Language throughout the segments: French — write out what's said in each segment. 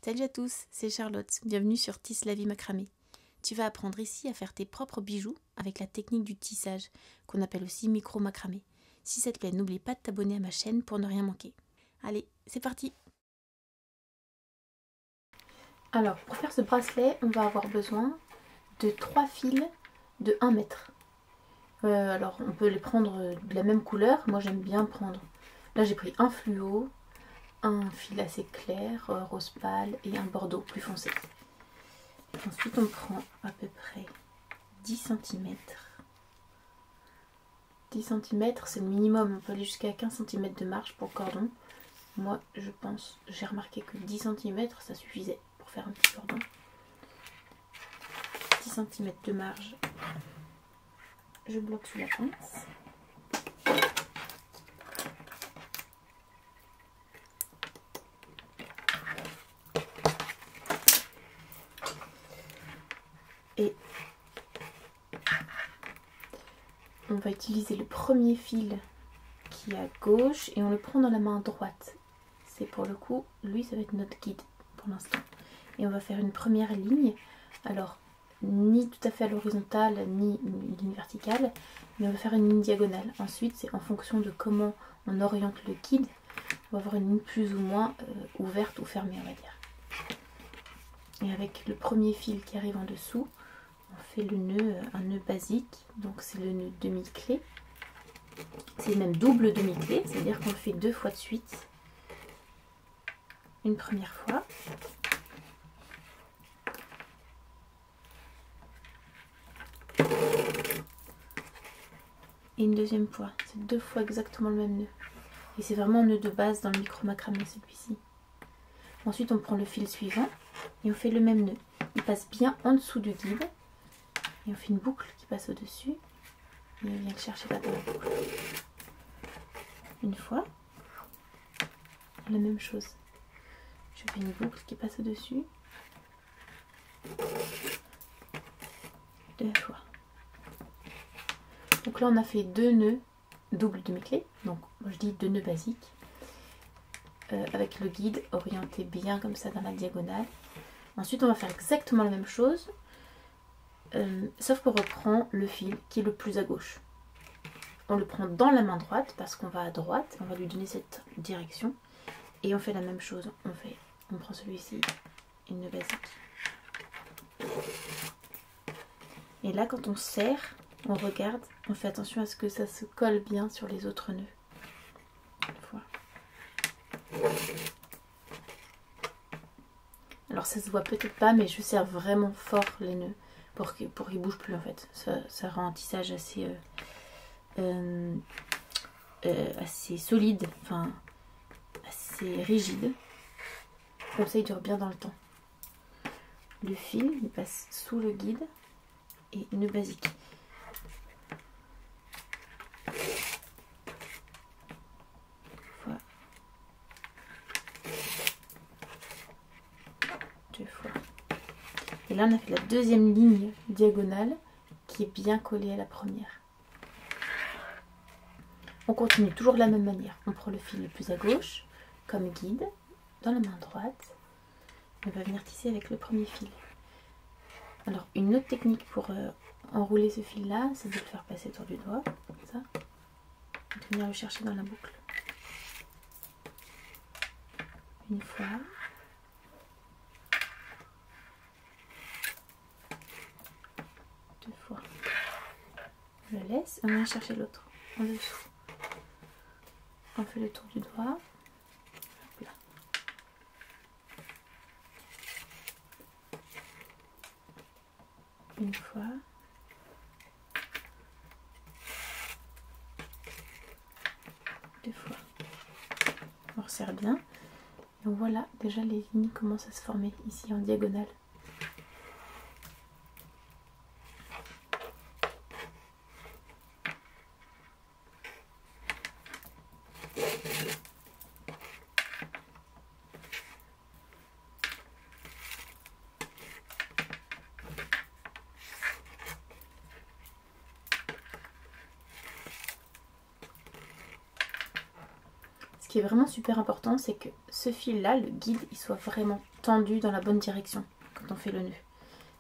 Salut à tous, c'est Charlotte, bienvenue sur Tisse la vie macramé. Tu vas apprendre ici à faire tes propres bijoux avec la technique du tissage, qu'on appelle aussi micro macramé. Si ça te plaît, n'oublie pas de t'abonner à ma chaîne pour ne rien manquer. Allez, c'est parti! Alors, pour faire ce bracelet, on va avoir besoin de 3 fils de 1 mètre. Alors, on peut les prendre de la même couleur. Moi, j'aime bien prendre... Là, j'ai pris un fluo, un fil assez clair, rose pâle, et un bordeaux plus foncé. Ensuite, on prend à peu près 10 cm. 10 cm, c'est le minimum. On peut aller jusqu'à 15 cm de marge pour le cordon. Moi, je pense, j'ai remarqué que 10 cm, ça suffisait pour faire un petit cordon. 10 cm de marge. Je bloque sous la pince. Et on va utiliser le premier fil qui est à gauche et on le prend dans la main droite. C'est pour le coup, lui ça va être notre guide pour l'instant. Et on va faire une première ligne. Alors, ni tout à fait à l'horizontale, ni une ligne verticale, mais on va faire une ligne diagonale. Ensuite, c'est en fonction de comment on oriente le guide, on va avoir une ligne plus ou moins ouverte ou fermée, on va dire. Et avec le premier fil qui arrive en dessous, on fait le nœud, un nœud basique, donc c'est le nœud demi-clé. C'est même double demi-clé, c'est-à-dire qu'on le fait 2 fois de suite. Une première fois. Et une deuxième fois. C'est 2 fois exactement le même nœud. Et c'est vraiment un nœud de base dans le micro macramé, celui-ci. Ensuite, on prend le fil suivant et on fait le même nœud. Il passe bien en dessous du guide. Et on fait une boucle qui passe au-dessus. Et on vient le chercher là dans la boucle. Une fois. La même chose. Je fais une boucle qui passe au-dessus. 2 fois. Donc là, on a fait 2 nœuds double demi-clé. Donc, moi je dis 2 nœuds basiques. Avec le guide orienté bien comme ça dans la diagonale. Ensuite, on va faire exactement la même chose. Sauf qu'on reprend le fil qui est le plus à gauche. On le prend dans la main droite parce qu'on va à droite. On va lui donner cette direction. Et on fait la même chose. On prend celui-ci, une nœud basique. Et là, quand on serre, on regarde, on fait attention à ce que ça se colle bien sur les autres nœuds. Une fois. Alors ça se voit peut-être pas, mais je serre vraiment fort les nœuds pour qu'ils bougent plus en fait. Ça rend un tissage assez solide, enfin assez rigide. Comme ça il dure bien dans le temps. Le fil il passe sous le guide et nœud basique. Voilà. 2 fois. Et là on a fait la deuxième ligne diagonale qui est bien collée à la première. On continue toujours de la même manière. On prend le fil le plus à gauche comme guide dans la main droite. On va venir tisser avec le premier fil. Alors une autre technique pour enrouler ce fil là, c'est de le faire passer autour du doigt, comme ça, et de venir le chercher dans la boucle. Une fois. Deux fois. On le laisse, on vient chercher l'autre en dessous. On fait le tour du doigt. Hop là. Une fois. Deux fois. On resserre bien. Et on voit là, déjà les lignes commencent à se former ici en diagonale. Ce qui est vraiment super important, c'est que ce fil-là, le guide, il soit vraiment tendu dans la bonne direction quand on fait le nœud.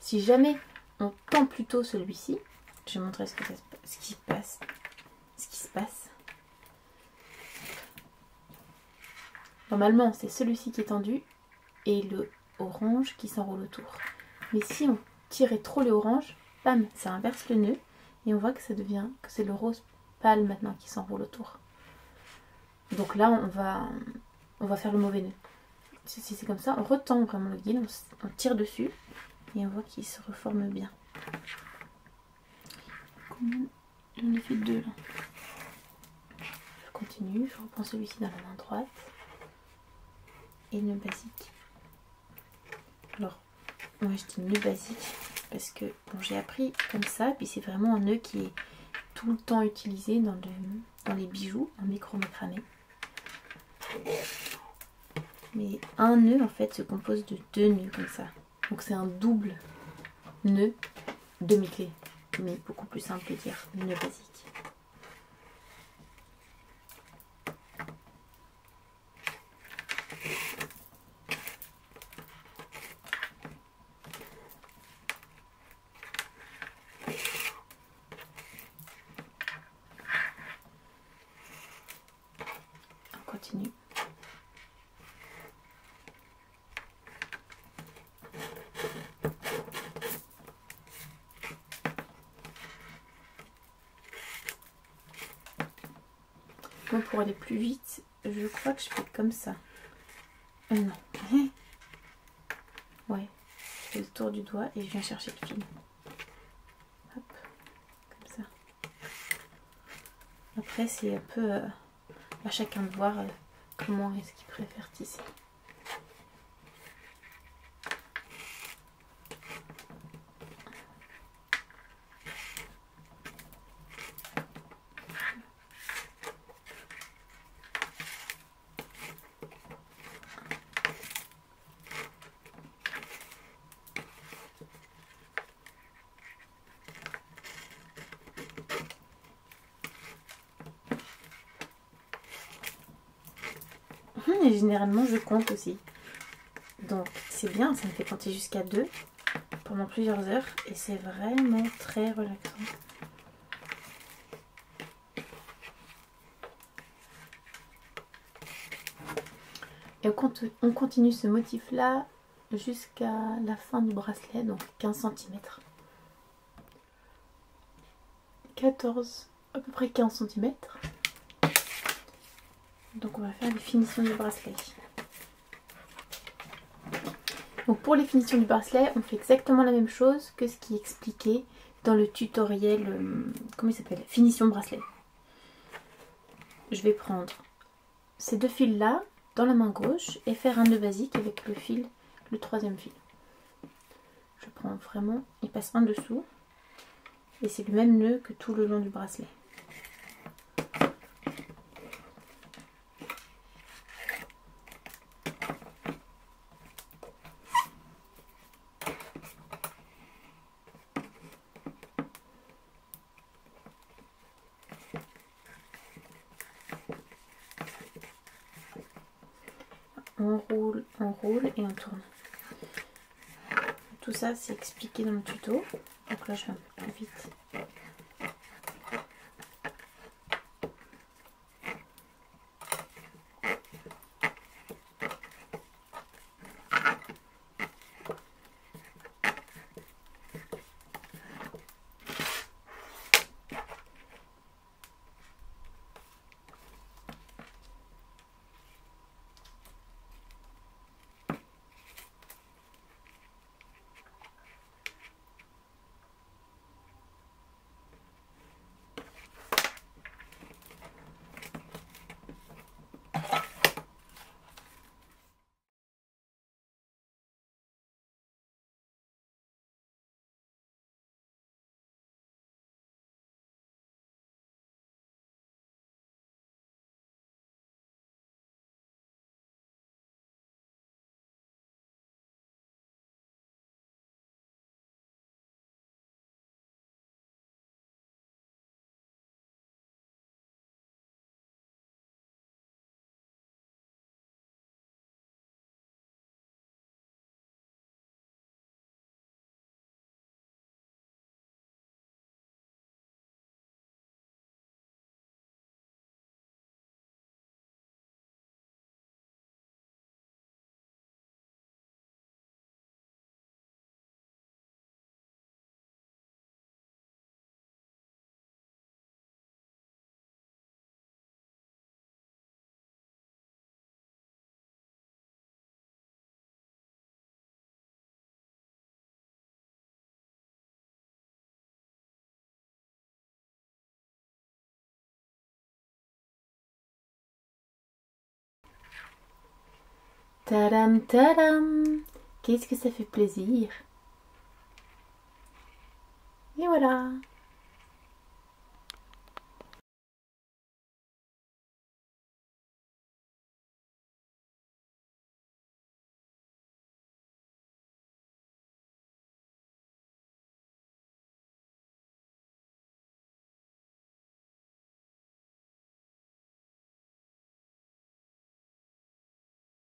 Si jamais on tend plutôt celui-ci, je vais montrer ce qui se passe. Normalement, c'est celui-ci qui est tendu et le orange qui s'enroule autour. Mais si on tirait trop le orange, bam, ça inverse le nœud et on voit que ça devient, que c'est le rose pâle maintenant qui s'enroule autour. Donc là, on va faire le mauvais nœud. Si c'est comme ça, on retend vraiment le guide, on tire dessus et on voit qu'il se reforme bien. J'en ai fait 2 là. Je continue, je reprends celui-ci dans la main droite. Et nœud basique. Alors, moi je dis nœud basique parce que bon, j'ai appris comme ça, puis c'est vraiment un nœud qui est tout le temps utilisé dans les bijoux en micro-macramé. Mais un nœud en fait se compose de 2 nœuds comme ça. Donc c'est un double nœud demi-clé. Mais beaucoup plus simple de dire nœud basique. On continue. Moi, pour aller plus vite, je crois que je fais comme ça. Non. Ouais. Je fais le tour du doigt et je viens chercher le fil. Hop. Comme ça. Après, c'est un peu à chacun de voir comment est-ce qu'il préfère tisser. Et généralement je compte aussi, donc c'est bien, ça me fait compter jusqu'à 2 pendant plusieurs heures et c'est vraiment très relaxant. Et on continue ce motif là jusqu'à la fin du bracelet, donc 15 cm. 14, à peu près 15 cm. Donc on va faire les finitions du bracelet. Donc pour les finitions du bracelet, on fait exactement la même chose que ce qui est expliqué dans le tutoriel, comment il s'appelle, finition bracelet. Je vais prendre ces 2 fils là dans la main gauche et faire un nœud basique avec le fil, le 3e fil. Je prends vraiment, il passe en dessous et c'est le même nœud que tout le long du bracelet. On roule et on tourne. Tout ça c'est expliqué dans le tuto. Donc là je vais un peu plus vite. Tadam, tadam. Qu'est-ce que ça fait plaisir. Et voilà.